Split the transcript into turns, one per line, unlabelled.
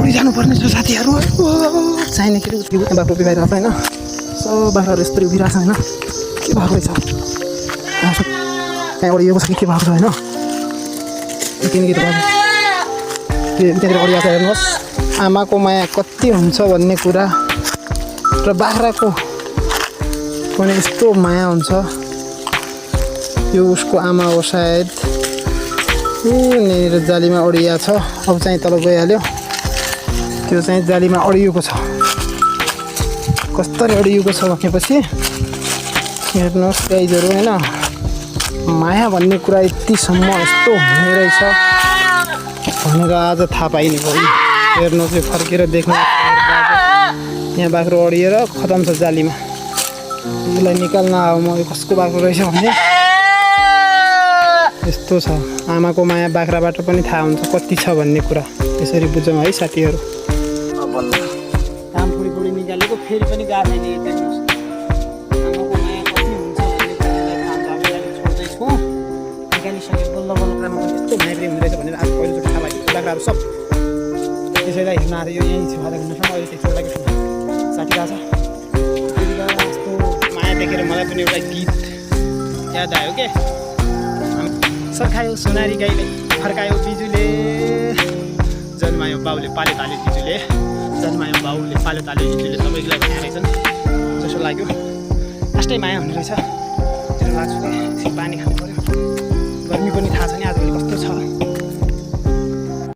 उडी जानुपर्ने छ साथीहरू चाहिने के उठ्ने बाख्रो बिगाइरहेको छ होइन सब बाख्राहरू यस्तरी उभिरहेको छ होइन के भएको रहेछ त्यहाँ अडिएको छ कि के भएको छ होइन किनकि त्यहाँनिर अडिएको छ हेर्नुहोस् आमाको माया कति हुन्छ भन्ने कुरा र बाख्राको पनि यस्तो माया हुन्छ यो उसको आमा हो सायद यहाँनिर जालीमा अडिया छ अब चाहिँ तल गइहाल्यो त्यो चाहिँ जालीमा अडिएको छ कस्तरी अडिएको छ भनेपछि हेर्नुहोस् गाइजहरू होइन माया भन्ने कुरा यतिसम्म यस्तो हुने रहेछ भनेर आज थाहा पाइने भयो हेर्नुहोस् यो फर्केर देख्नु यहाँ बाख्रो अडिएर खतम छ जालीमा यसलाई निकाल्न अब म कसको बाख्रो रहेछ भने यस्तो छ आमाको माया बाख्राबाट पनि थाहा हुन्छ कति छ भन्ने कुरा यसरी बुझौँ है साथीहरू काम फुडी निकालेको फेरि पनि गाह्रो छैन हेर्नुहोस् आमाको माया कति हुन्छ भन्ने कुरालाई छोड्दैछु निकालिसके बल्ल बल्ल पनि यस्तो माया प्रेम हुँदैछ भनेर आज पहिलोचोटि थाहा भएको बाख्राहरू सब त्यसैलाई हेर्न आएर यो यहीँ छ आधा घन्टासम्म अहिले त्यो छोड्दाखेरि साथी गएको छ यस्तो माया देखेर मलाई पनि एउटा गीत याद आयो के सर्खायो सोनारी गाईले फर्कायो बिजुले जन्मायो बाउले पाल्यो ताल्यो बिजुले जन्मायो बाउले पाल्यो ताल्यो बिजुले सबैलाई भनेर रहेछन् जसो लाग्यो लास्टै माया हुने रहेछ त्यो लाग्छ पानी खानु पऱ्यो गर्मी पनि थाहा छ नि आजभोलि कस्तो छ